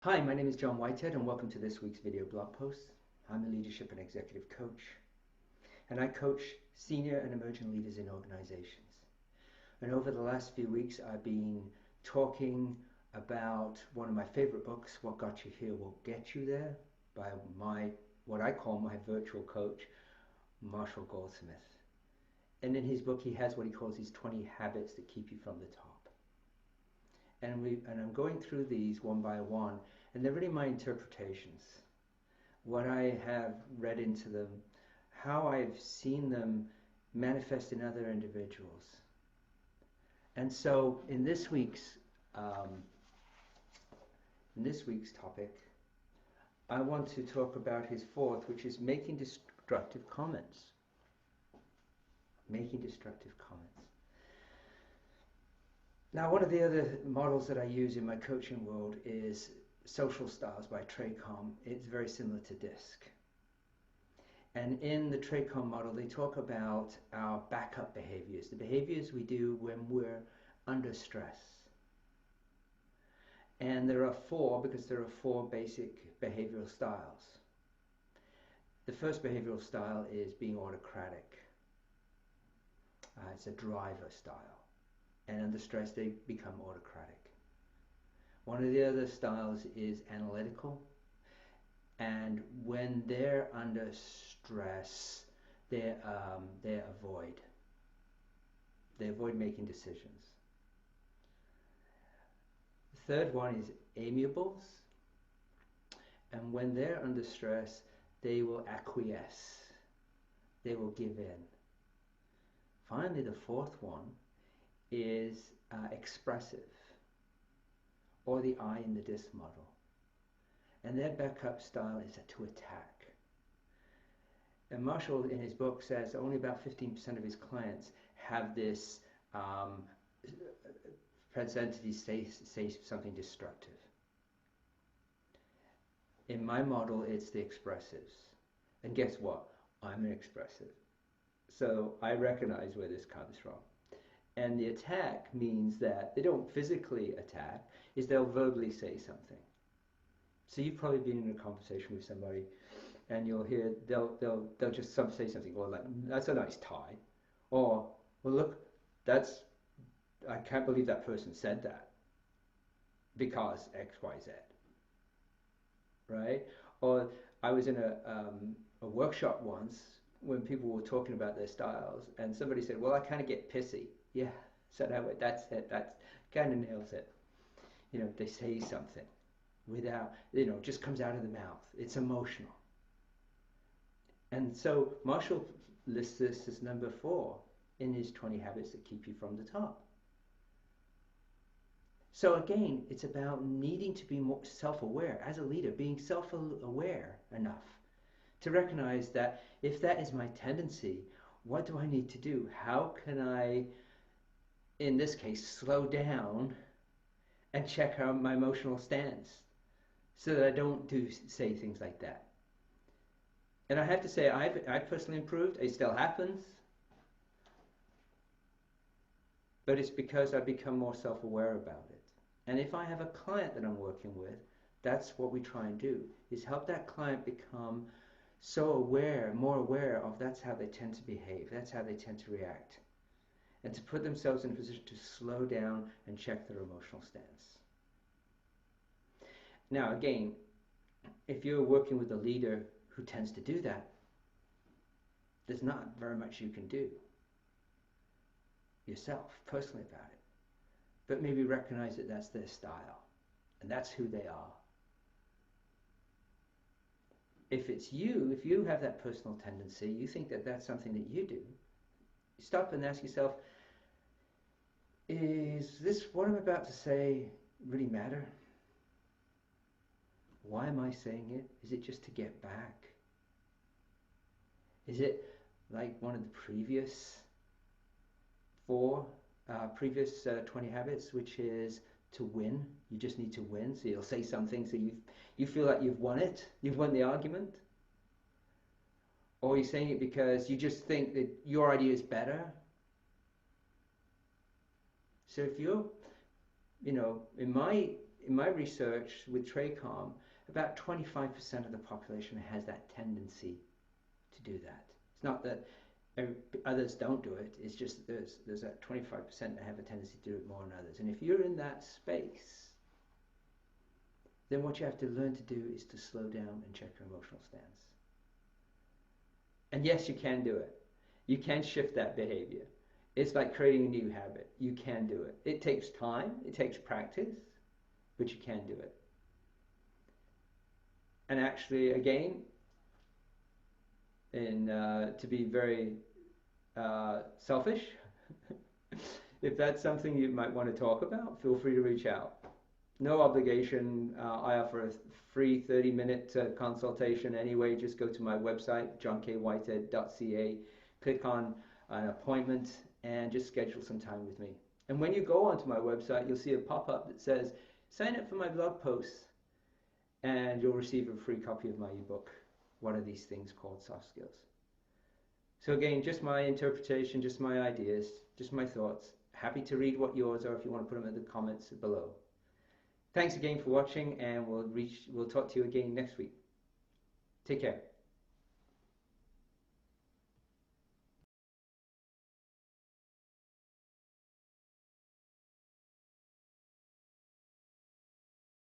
Hi, my name is John Whitehead and welcome to this week's video blog post. I'm a leadership and executive coach and I coach senior and emerging leaders in organizations. And over the last few weeks I've been talking about one of my favorite books, What Got You Here Will Get You There, by what I call my virtual coach, Marshall Goldsmith. And in his book he has what he calls his 20 habits that keep you from the top. And I'm going through these one by one, and they're really my interpretations, what I have read into them, how I've seen them manifest in other individuals. And so in this week's topic, I want to talk about his fourth, which is making destructive comments. Making destructive comments. Now, one of the other models that I use in my coaching world is Social Styles by Traycom. It's very similar to DISC. And in the Traycom model, they talk about our backup behaviors, the behaviors we do when we're under stress. And there are four, because there are four basic behavioral styles. The first behavioral style is being autocratic. It's a driver style. And under stress they become autocratic. One of the other styles is analytical, and when they're under stress they avoid making decisions. The third one is amiables, and when they're under stress they will acquiesce, they will give in. Finally, the fourth one is expressive, or the I in the DISC model. And their backup style is to attack. And Marshall in his book says only about 15% of his clients have this propensity to say something destructive. In my model it's the expressives. And guess what? I'm an expressive. So I recognize where this comes from. And the attack means that they don't physically attack, is they'll verbally say something. So you've probably been in a conversation with somebody and you'll hear they'll just say something, or like, that's a nice tie, or, well look, I can't believe that person said that because X, Y, Z, right? Or I was in a workshop once when people were talking about their styles and somebody said, well, I kind of get pissy. Yeah, so that's it, that kind of nails it. You know, they say something without, just comes out of the mouth. It's emotional. And so Marshall lists this as number 4 in his 20 habits that keep you from the top. So again, it's about needing to be more self-aware as a leader, being self-aware enough to recognize that if that is my tendency, what do I need to do? How can I, in this case, slow down and check out my emotional stance so that I don't say things like that? And I have to say, I've personally improved. It still happens, but it's because I've become more self-aware about it. And if I have a client that I'm working with, that's what we try and do, is help that client become so aware, more aware of that's how they tend to behave, that's how they tend to react, and to put themselves in a position to slow down and check their emotional stance. Now again, if you're working with a leader who tends to do that, there's not very much you can do yourself personally about it, but maybe recognize that that's their style and that's who they are. If it's you, if you have that personal tendency, you think that that's something that you do, stop and ask yourself, is this, what I'm about to say, really matter? Why am I saying it? Is it just to get back? Is it like one of the previous 20 habits, which is to win? You just need to win, so you'll say something so you feel like you've won it, you've won the argument? Or you're saying it because you just think that your idea is better? So if you're, in my in my research with TRACOM, about 25% of the population has that tendency to do that. It's not that others don't do it, it's just that there's that 25% that have a tendency to do it more than others. And if you're in that space, then what you have to learn to do is to slow down and check your emotional stance. And yes, you can do it. You can shift that behavior. It's like creating a new habit. You can do it. It takes time, it takes practice, but you can do it. And actually, again, to be very selfish, if that's something you might want to talk about, feel free to reach out. No obligation. I offer a free 30-minute consultation anyway. Just go to my website, johnkWhitehead.ca, click on an appointment, and just schedule some time with me. And when you go onto my website, you'll see a pop-up that says, sign up for my blog posts, and you'll receive a free copy of my ebook, What Are These Things Called Soft Skills? So again, just my interpretation, just my ideas, just my thoughts. Happy to read what yours are if you want to put them in the comments below. Thanks again for watching, and we'll talk to you again next week. Take care.